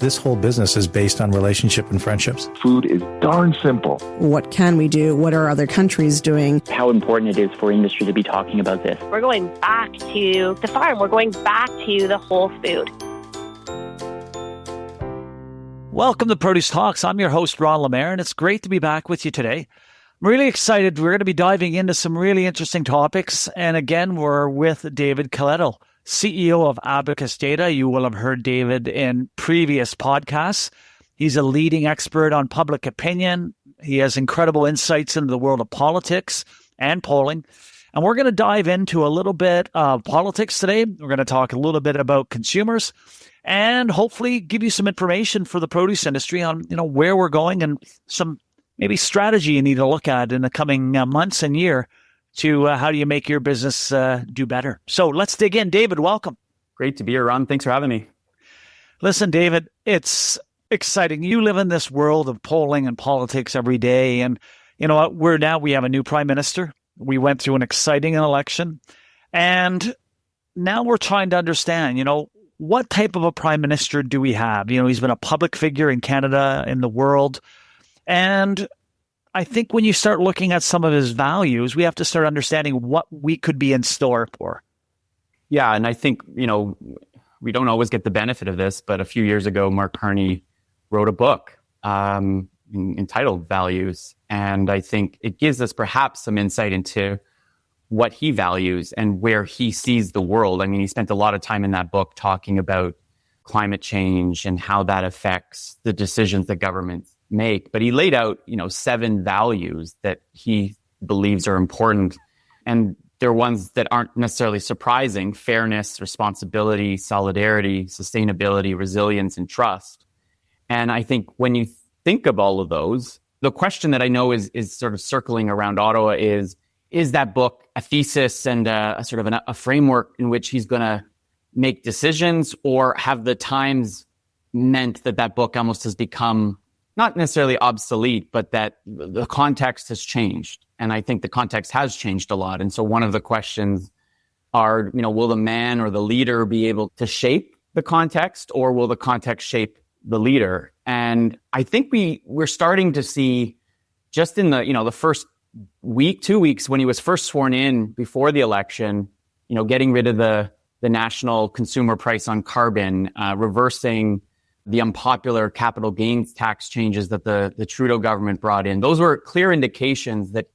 This whole business is based on relationship and friendships. Food is darn simple. What can we do? What are other countries doing? How important it is for industry to be talking about this. We're going back to the farm. We're going back to the whole food. Welcome to Produce Talks. I'm your host, Ron Lemaire, and it's great to be back with you today. I'm really excited. We're going to be diving into some really interesting topics. And again, we're with David Coletto, CEO of Abacus Data. You will have heard David in previous podcasts. He's a leading expert on public opinion. He has incredible insights into the world of politics and polling. And we're going to dive into a little bit of politics today. We're going to talk a little bit about consumers and hopefully give you some information for the produce industry on, where we're going and some maybe strategy you need to look at in the coming months and year to how do you make your business do better. So let's dig in. David, welcome. Great to be here, Ron. Thanks for having me. Listen, David, it's exciting. You live in this world of polling and politics every day. And you know what? We have a new prime minister. We went through an exciting election. And now we're trying to understand, what type of a prime minister do we have? He's been a public figure in Canada, in the world. And I think when you start looking at some of his values, we have to start understanding what we could be in store for. Yeah, and I think, we don't always get the benefit of this, but a few years ago, Mark Carney wrote a book entitled Values. And I think it gives us perhaps some insight into what he values and where he sees the world. I mean, he spent a lot of time in that book talking about climate change and how that affects the decisions that governments make. But he laid out, 7 values that he believes are important. And they're ones that aren't necessarily surprising: fairness, responsibility, solidarity, sustainability, resilience, and trust. And I think when you think of all of those, the question that I know is sort of circling around Ottawa is that book a thesis and a sort of a framework in which he's going to make decisions, or have the times meant that book almost has become not necessarily obsolete, but that the context has changed? And I think the context has changed a lot. And so one of the questions are, will the man or the leader be able to shape the context, or will the context shape the leader? And I think we're starting to see, just in the first week, 2 weeks, when he was first sworn in before the election, getting rid of the national consumer price on carbon, reversing the unpopular capital gains tax changes that the Trudeau government brought in. Those were clear indications that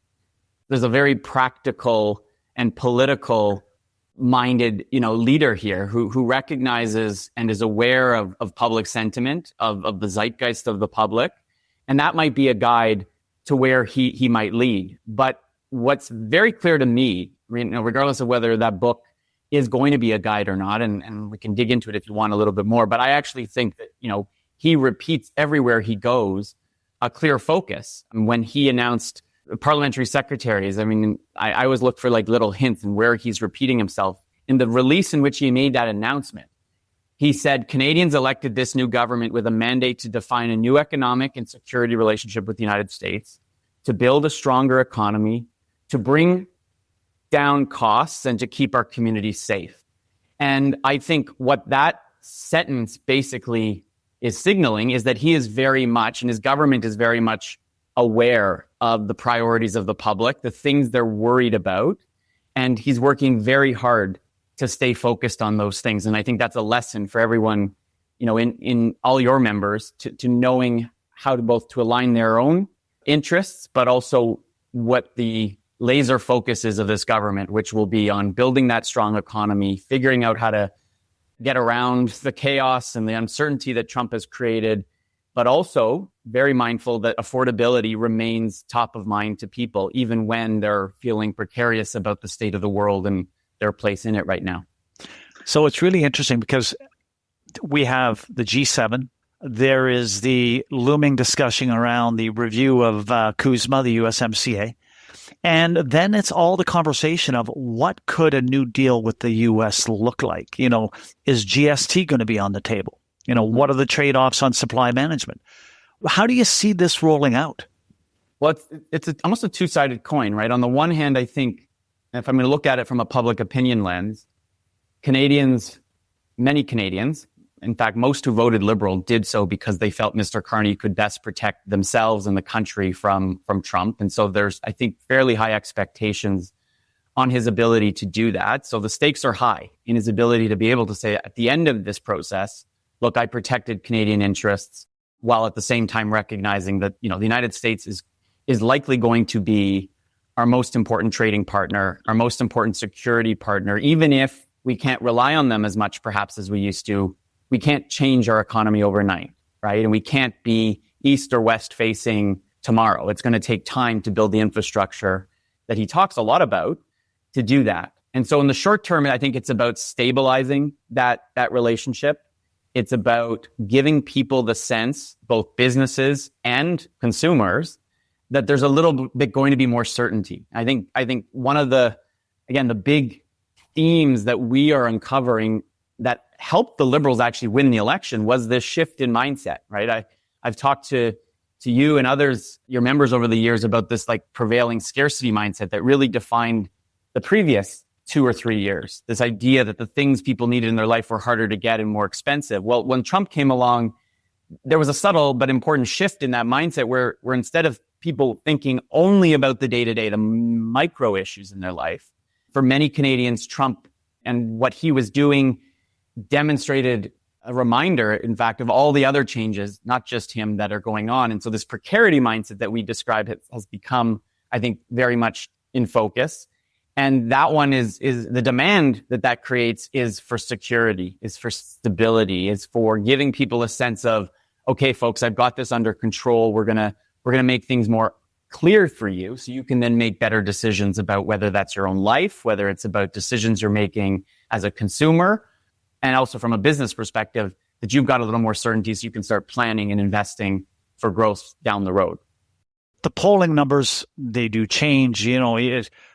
there's a very practical and political minded, leader here who recognizes and is aware of public sentiment, of the zeitgeist of the public. And that might be a guide to where he might lead. But what's very clear to me, regardless of whether that book is going to be a guide or not, and we can dig into it if you want a little bit more, but I actually think that, he repeats everywhere he goes a clear focus. When he announced parliamentary secretaries, I always look for little hints in where he's repeating himself. In the release in which he made that announcement, he said, Canadians elected this new government with a mandate to define a new economic and security relationship with the United States, to build a stronger economy, to bring down costs, and to keep our communities safe. And I think what that sentence basically is signaling is that he is very much, and his government is very much, aware of the priorities of the public, the things they're worried about, and he's working very hard to stay focused on those things. And I think that's a lesson for everyone, in all your members, to knowing how to both to align their own interests, but also what the laser focus is of this government, which will be on building that strong economy, figuring out how to get around the chaos and the uncertainty that Trump has created, but also very mindful that affordability remains top of mind to people, even when they're feeling precarious about the state of the world and their place in it right now. So it's really interesting because we have the G7. There is the looming discussion around the review of CUSMA, the USMCA. And then it's all the conversation of what could a new deal with the U.S. look like? Is GST going to be on the table? What are the trade-offs on supply management? How do you see this rolling out? Well, it's almost a two-sided coin, right? On the one hand, I think, if I'm going to look at it from a public opinion lens, many Canadians, In fact, most who voted Liberal did so because they felt Mr. Carney could best protect themselves and the country from Trump. And so there's, I think, fairly high expectations on his ability to do that. So the stakes are high in his ability to be able to say at the end of this process, look, I protected Canadian interests, while at the same time recognizing that, the United States is likely going to be our most important trading partner, our most important security partner, even if we can't rely on them as much perhaps as we used to. We can't change our economy overnight, right? And we can't be east or west facing tomorrow. It's going to take time to build the infrastructure that he talks a lot about to do that. And so in the short term, I think it's about stabilizing that relationship. It's about giving people the sense, both businesses and consumers, that there's a little bit going to be more certainty. I think one of the big themes that we are uncovering that helped the Liberals actually win the election was this shift in mindset, right? I've talked to you and others, your members over the years, about this like prevailing scarcity mindset that really defined the previous 2 or 3 years. This idea that the things people needed in their life were harder to get and more expensive. Well, when Trump came along, there was a subtle but important shift in that mindset where instead of people thinking only about the day-to-day, the micro issues in their life, for many Canadians, Trump and what he was doing demonstrated a reminder, in fact, of all the other changes, not just him, that are going on. And so this precarity mindset that we described has become, I think, very much in focus. And that one is the demand that creates is for security, is for stability, is for giving people a sense of, okay, folks, I've got this under control. We're gonna make things more clear for you so you can then make better decisions about whether that's your own life, whether it's about decisions you're making as a consumer, and also from a business perspective, that you've got a little more certainty so you can start planning and investing for growth down the road. The polling numbers, they do change,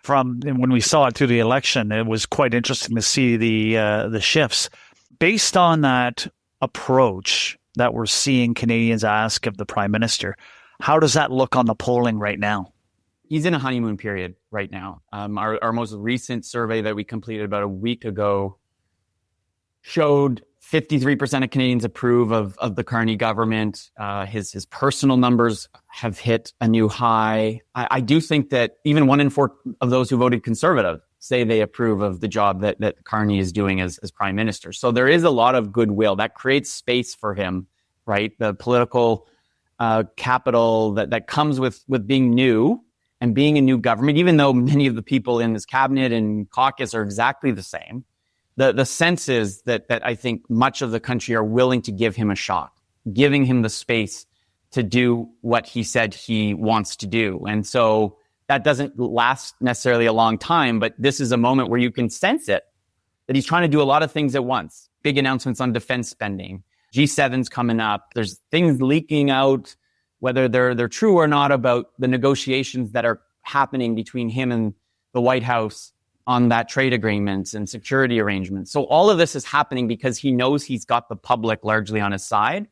from when we saw it through the election. It was quite interesting to see the shifts. Based on that approach that we're seeing Canadians ask of the Prime Minister, how does that look on the polling right now? He's in a honeymoon period right now. Our most recent survey that we completed about a week ago showed 53% of Canadians approve of the Carney government. His personal numbers have hit a new high. I do think that even 1 in 4 of those who voted Conservative say they approve of the job that Carney is doing as Prime Minister. So there is a lot of goodwill that creates space for him, right? The political capital that comes with being new and being a new government, even though many of the people in this cabinet and caucus are exactly the same. The sense is that I think much of the country are willing to give him a shot, giving him the space to do what he said he wants to do. And so that doesn't last necessarily a long time, but this is a moment where you can sense it, that he's trying to do a lot of things at once. Big announcements on defense spending. G7's coming up. There's things leaking out, whether they're true or not, about the negotiations that are happening between him and the White House on that trade agreements and security arrangements. So all of this is happening because he knows he's got the public largely on his side.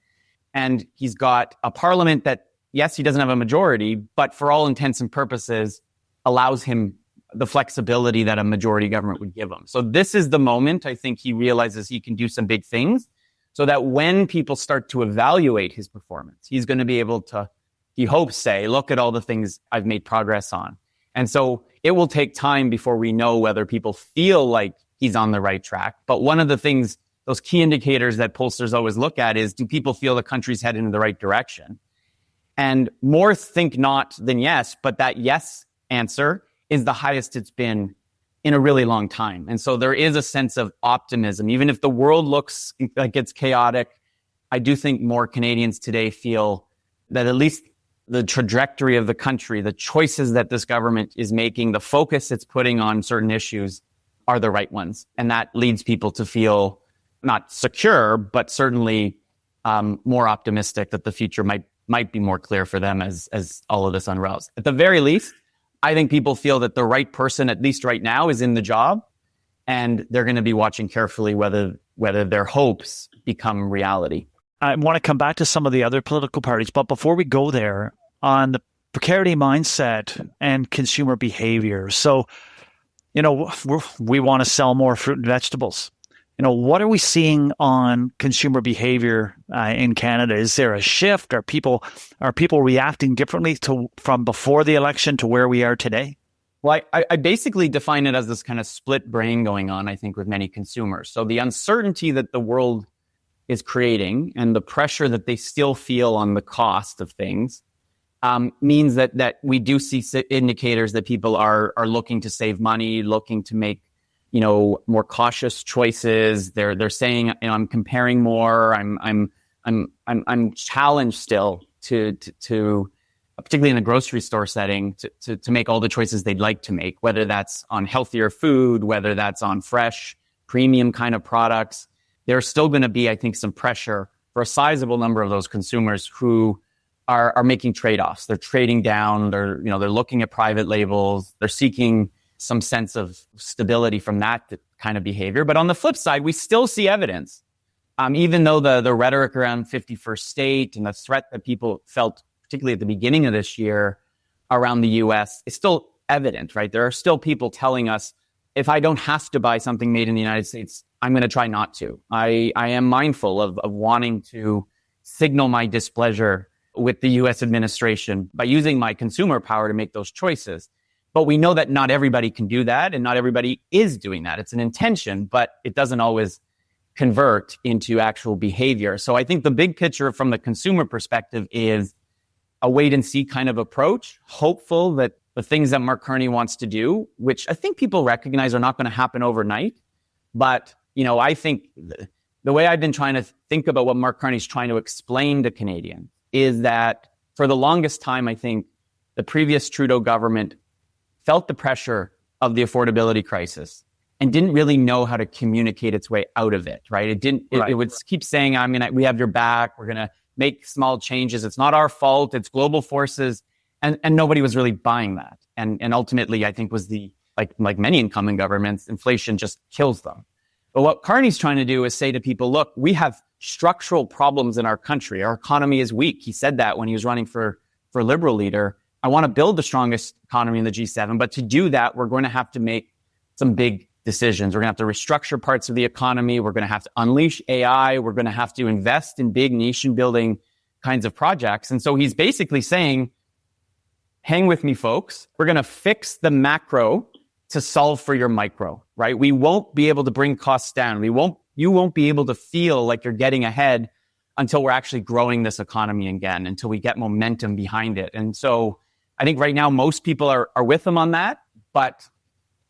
And he's got a parliament that, yes, he doesn't have a majority, but for all intents and purposes, allows him the flexibility that a majority government would give him. So this is the moment I think he realizes he can do some big things so that when people start to evaluate his performance, he's going to be able to, he hopes, say, look at all the things I've made progress on. And so it will take time before we know whether people feel like he's on the right track. But one of the things, those key indicators that pollsters always look at is, do people feel the country's headed in the right direction? And more think not than yes, but that yes answer is the highest it's been in a really long time. And so there is a sense of optimism. Even if the world looks like it's chaotic, I do think more Canadians today feel that at least the trajectory of the country, the choices that this government is making, the focus it's putting on certain issues are the right ones. And that leads people to feel not secure, but certainly more optimistic that the future might be more clear for them as all of this unravels. At the very least, I think people feel that the right person, at least right now, is in the job, and they're going to be watching carefully whether their hopes become reality. I want to come back to some of the other political parties, but before we go there, on the precarity mindset and consumer behavior. So, we want to sell more fruit and vegetables. what are we seeing on consumer behavior in Canada? Is there a shift? Are people reacting differently from before the election to where we are today? Well, I basically define it as this kind of split brain going on, I think, with many consumers. So the uncertainty that the world is creating and the pressure that they still feel on the cost of things means that we do see indicators that people are looking to save money, looking to make more cautious choices. They're saying, I'm comparing more. I'm challenged still to particularly in the grocery store setting, to make all the choices they'd like to make, whether that's on healthier food, whether that's on fresh, premium kind of products. There's still going to be, I think, some pressure for a sizable number of those consumers who are making trade-offs. They're trading down. They're looking at private labels. They're seeking some sense of stability from that kind of behavior. But on the flip side, we still see evidence, even though the rhetoric around 51st state and the threat that people felt, particularly at the beginning of this year around the US, is still evident, right? There are still people telling us, if I don't have to buy something made in the United States, I'm going to try not to. I am mindful of wanting to signal my displeasure with the US administration by using my consumer power to make those choices. But we know that not everybody can do that, and not everybody is doing that. It's an intention, but it doesn't always convert into actual behavior. So I think the big picture from the consumer perspective is a wait and see kind of approach, hopeful that the things that Mark Carney wants to do, which I think people recognize are not going to happen overnight. But, I think the way I've been trying to think about what Mark Carney's trying to explain to Canadians is that for the longest time, I think the previous Trudeau government felt the pressure of the affordability crisis and didn't really know how to communicate its way out of it, right? It would keep saying, we have your back. We're going to make small changes. It's not our fault. It's global forces. And nobody was really buying that. And ultimately, I think was like many incumbent governments, inflation just kills them. But what Carney's trying to do is say to people, look, we have structural problems in our country. Our economy is weak. He said that when he was running for Liberal leader. I want to build the strongest economy in the G7. But to do that, we're going to have to make some big decisions. We're going to have to restructure parts of the economy. We're going to have to unleash AI. We're going to have to invest in big nation building kinds of projects. And so he's basically saying, hang with me, folks. We're going to fix the macro to solve for your micro, right? We won't be able to bring costs down. You won't be able to feel like you're getting ahead until we're actually growing this economy again, until we get momentum behind it. And so I think right now most people are with him on that, but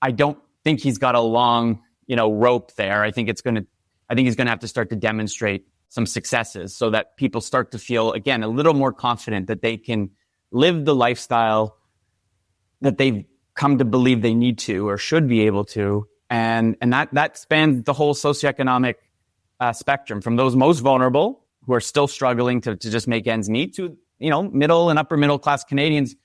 I don't think he's got a long, rope there. I think he's going to have to start to demonstrate some successes so that people start to feel, again, a little more confident that they can live the lifestyle that they've come to believe they need to or should be able to. And that spans the whole socioeconomic spectrum, from those most vulnerable who are still struggling to just make ends meet to, middle and upper middle class Canadians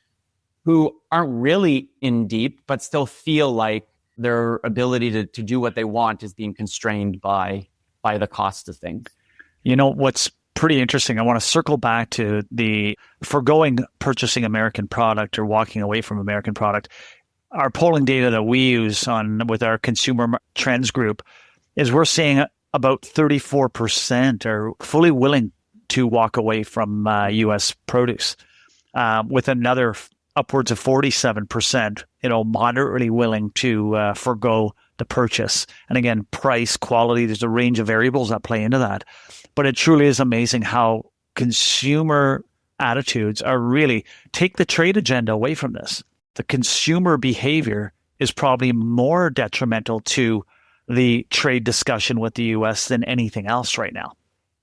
who aren't really in deep, but still feel like their ability to do what they want is being constrained by the cost of things. What's pretty interesting, I want to circle back to the foregoing purchasing American product or walking away from American product. Our polling data that we use with our consumer trends group is we're seeing about 34% are fully willing to walk away from U.S. produce, with another upwards of 47%, moderately willing to forego the purchase. And again, price, quality, there's a range of variables that play into that. But it truly is amazing how consumer attitudes are really take the trade agenda away from this. The consumer behavior is probably more detrimental to the trade discussion with the U.S. than anything else right now.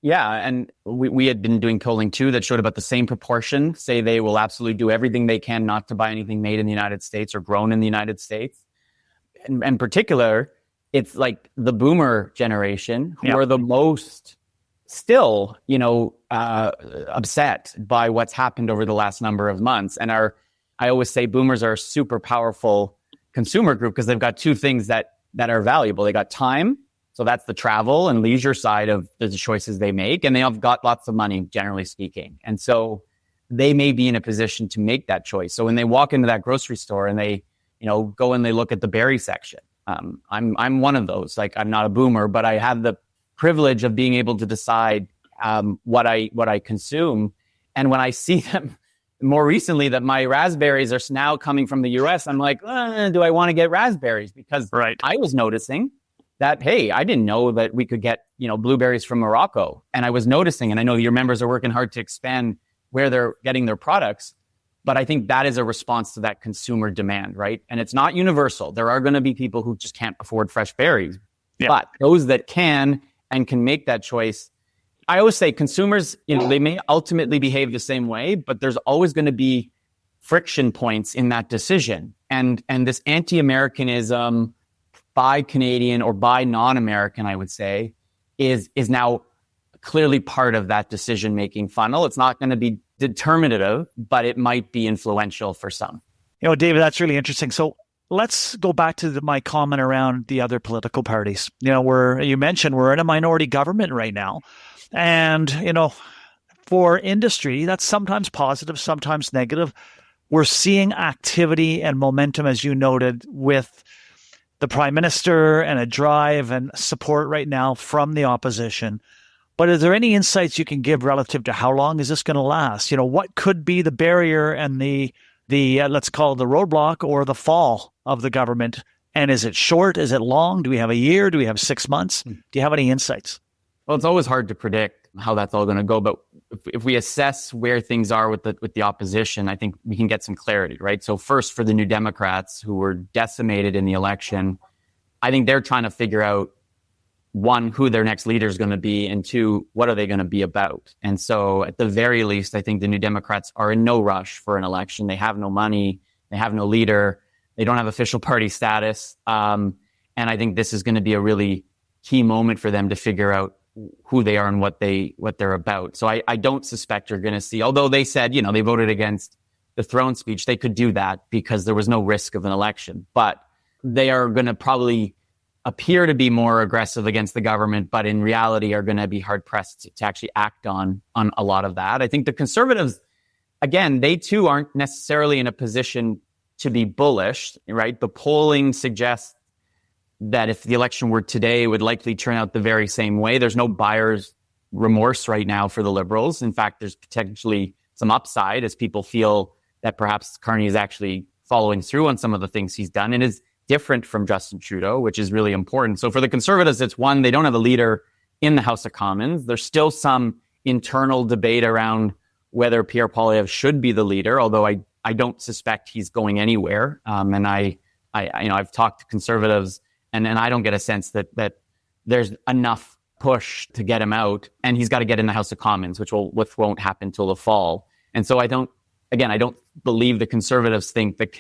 Yeah, and we had been doing polling too that showed about the same proportion say they will absolutely do everything they can not to buy anything made in the United States or grown in the United States. And in particular, it's like the boomer generation who are the most still, upset by what's happened over the last number of months. And I always say boomers are a super powerful consumer group because they've got two things that are valuable. They got time. So that's the travel and leisure side of the choices they make. And they have got lots of money, generally speaking. And so they may be in a position to make that choice. So when they walk into that grocery store and they, go and they look at the berry section I'm one of those. Like, I'm not a boomer, but I have the privilege of being able to decide what I consume. And when I see them more recently that my raspberries are now coming from the US, I'm like, do I want to get raspberries? Because I was noticing that, hey, I didn't know that we could get, blueberries from Morocco. And I was noticing, and I know your members are working hard to expand where they're getting their products. But I think that is a response to that consumer demand, right? And it's not universal. There are going to be people who just can't afford fresh berries. Yeah. But those that can and can make that choice, I always say consumers, they may ultimately behave the same way, but there's always going to be friction points in that decision. And this anti-Americanism by Canadian or by non-American, I would say, is now clearly part of that decision-making funnel. It's not going to be determinative, but it might be influential for some. David, that's really interesting. So let's go back to my comment around the other political parties. You mentioned we're in a minority government right now. And, for industry, that's sometimes positive, sometimes negative. We're seeing activity and momentum, as you noted, with the Prime Minister and a drive and support right now from the opposition. But is there any insights you can give relative to how long is this going to last? What could be the barrier and the let's call it the roadblock or the fall of the government? And is it short? Is it long? Do we have a year? Do we have 6 months? Do you have any insights? Well, it's always hard to predict how that's all going to go. But if we assess where things are with the opposition, I think we can get some clarity, right? So first, for the New Democrats who were decimated in the election, I think they're trying to figure out, one, who their next leader is going to be, and two, what are they going to be about? And so at the very least, I think the New Democrats are in no rush for an election. They have no money. They have no leader. They don't have official party status. And I think this is going to be a really key moment for them to figure out who they are and what they're about. So I don't suspect you're going to see, although they said, they voted against the throne speech, they could do that because there was no risk of an election. But they are going to probably appear to be more aggressive against the government, but in reality are going to be hard pressed to actually act on a lot of that. I think the Conservatives, again, they too aren't necessarily in a position to be bullish, right? The polling suggests that if the election were today, it would likely turn out the very same way. There's no buyer's remorse right now for the Liberals. In fact, there's potentially some upside as people feel that perhaps Carney is actually following through on some of the things he's done and is different from Justin Trudeau, which is really important. So for the Conservatives, it's one, they don't have a leader in the House of Commons. There's still some internal debate around whether Pierre Poilievre should be the leader, although I don't suspect he's going anywhere. And I've talked to Conservatives and I don't get a sense that there's enough push to get him out, and he's got to get in the House of Commons, which won't happen till the fall. And so I don't believe the Conservatives think that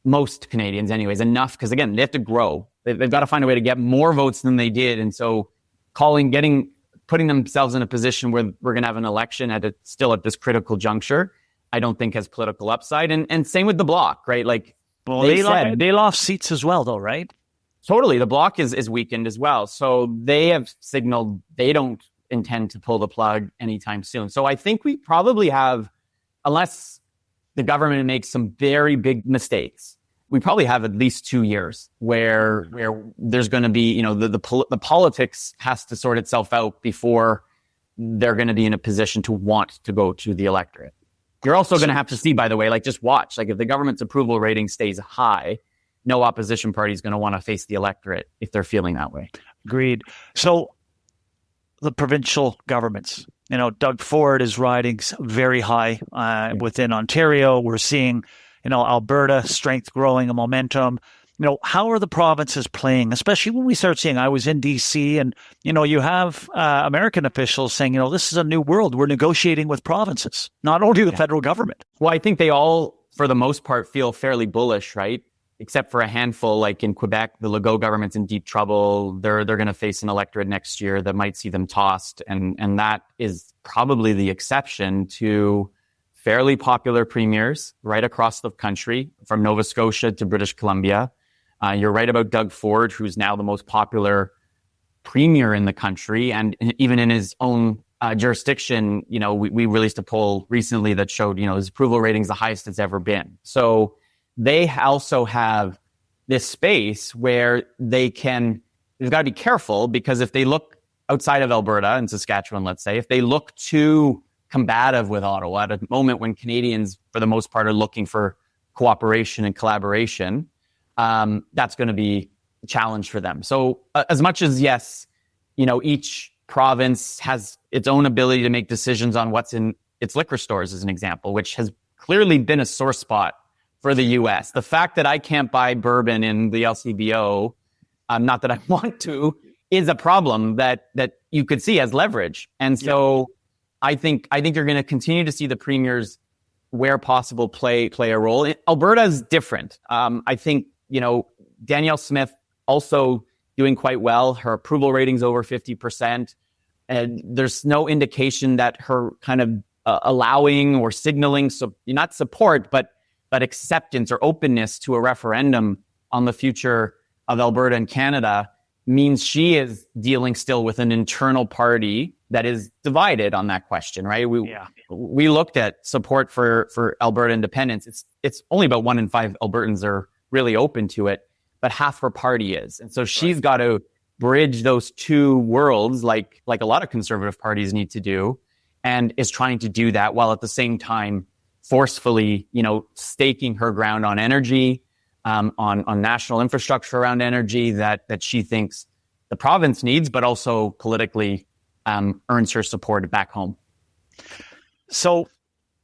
most Canadians anyways, enough, because again, they have to grow. They've got to find a way to get more votes than they did. And so putting themselves in a position where we're going to have an election still at this critical juncture, I don't think has political upside. And same with the Bloc, right? Like, well, they lost seats as well, though, right? Totally. The Bloc is weakened as well. So they have signaled they don't intend to pull the plug anytime soon. So I think we probably have, unless the government makes some very big mistakes, we probably have at least 2 years where there's going to be, the politics has to sort itself out before they're going to be in a position to want to go to the electorate. You're also going to have to see, by the way, just watch, if the government's approval rating stays high, no opposition party is going to want to face the electorate if they're feeling that way. Agreed. So the provincial governments, Doug Ford is riding very high within Ontario. We're seeing, Alberta strength growing, a momentum. How are the provinces playing, especially when we start seeing, I was in DC and, you have American officials saying, this is a new world. We're negotiating with provinces, not only the federal government. Well, I think they all, for the most part, feel fairly bullish, right? Except for a handful, like in Quebec, the Legault government's in deep trouble. They're going to face an electorate next year that might see them tossed. And that is probably the exception to fairly popular premiers right across the country, from Nova Scotia to British Columbia. You're right about Doug Ford, who's now the most popular premier in the country. And even in his own jurisdiction, we released a poll recently that showed, his approval rating's the highest it's ever been. So they also have this space where they've got to be careful, because if they look outside of Alberta and Saskatchewan, let's say, if they look too combative with Ottawa at a moment when Canadians, for the most part, are looking for cooperation and collaboration, that's going to be a challenge for them. So as much as, yes, each province has its own ability to make decisions on what's in its liquor stores, as an example, which has clearly been a sore spot for the U.S. The fact that I can't buy bourbon in the LCBO, not that I want to, is a problem that you could see as leverage. And so I think you're going to continue to see the premiers, where possible, play a role. Alberta is different. I think, Danielle Smith also doing quite well. Her approval rating's over 50%. And there's no indication that her kind of allowing or signaling, so not support, but acceptance or openness to a referendum on the future of Alberta and Canada means she is dealing still with an internal party that is divided on that question, right? We looked at support for Alberta independence. It's only about 1 in 5 Albertans are really open to it, but half her party is. And so she's got to bridge those two worlds like a lot of conservative parties need to do, and is trying to do that while at the same time forcefully, staking her ground on energy, on national infrastructure around energy that she thinks the province needs, but also politically earns her support back home. So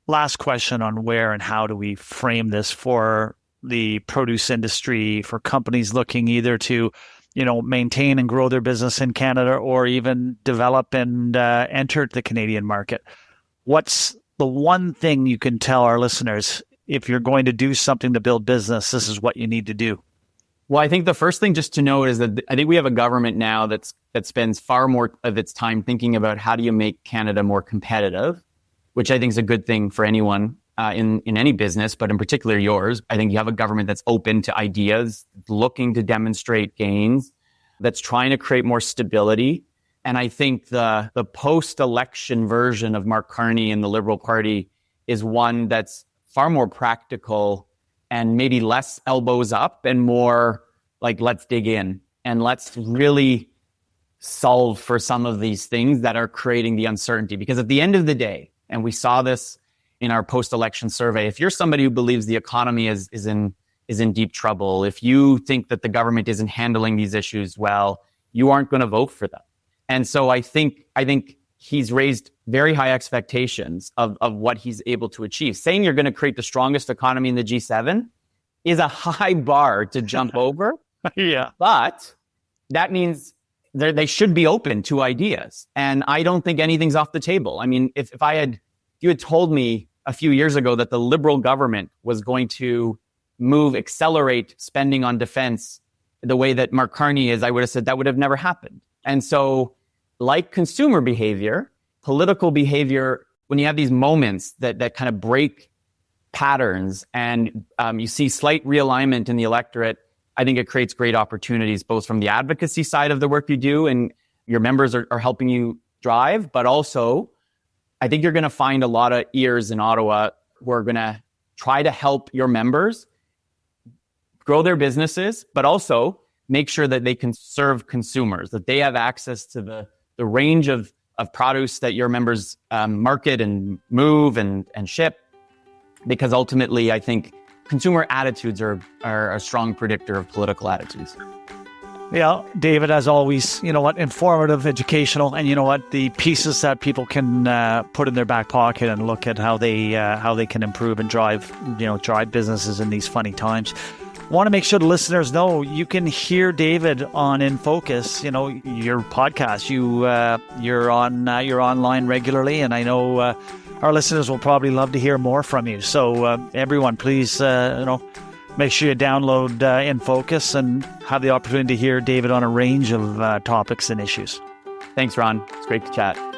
last question on where and how do we frame this for the produce industry, for companies looking either to, maintain and grow their business in Canada or even develop and enter the Canadian market. What's the one thing you can tell our listeners? If you're going to do something to build business, this is what you need to do. Well, I think the first thing just to note is that I think we have a government now that spends far more of its time thinking about how do you make Canada more competitive, which I think is a good thing for anyone in any business, but in particular yours. I think you have a government that's open to ideas, looking to demonstrate gains, that's trying to create more stability. And I think the post-election version of Mark Carney and the Liberal Party is one that's far more practical and maybe less elbows up and more like, let's dig in and let's really solve for some of these things that are creating the uncertainty. Because at the end of the day, and we saw this in our post-election survey, if you're somebody who believes the economy is in deep trouble, if you think that the government isn't handling these issues well, you aren't going to vote for them. And so I think he's raised very high expectations of what he's able to achieve. Saying you're going to create the strongest economy in the G7 is a high bar to jump over. Yeah. But that means they should be open to ideas. And I don't think anything's off the table. I mean, if you had told me a few years ago that the Liberal government was going to accelerate spending on defense the way that Mark Carney is, I would have said that would have never happened. And so, like consumer behavior, political behavior, when you have these moments that kind of break patterns and you see slight realignment in the electorate, I think it creates great opportunities, both from the advocacy side of the work you do and your members are helping you drive, but also I think you're going to find a lot of ears in Ottawa who are going to try to help your members grow their businesses, but also make sure that they can serve consumers, that they have access to the range of produce that your members market and move and ship. Because ultimately, I think consumer attitudes are a strong predictor of political attitudes. Yeah, David, as always, informative, educational, and the pieces that people can put in their back pocket and look at how they can improve and drive businesses in these funny times. Want to make sure the listeners know you can hear David on In Focus, your podcast. You're online regularly, and I know our listeners will probably love to hear more from you. So everyone, please, make sure you download In Focus and have the opportunity to hear David on a range of topics and issues. Thanks, Ron. It's great to chat.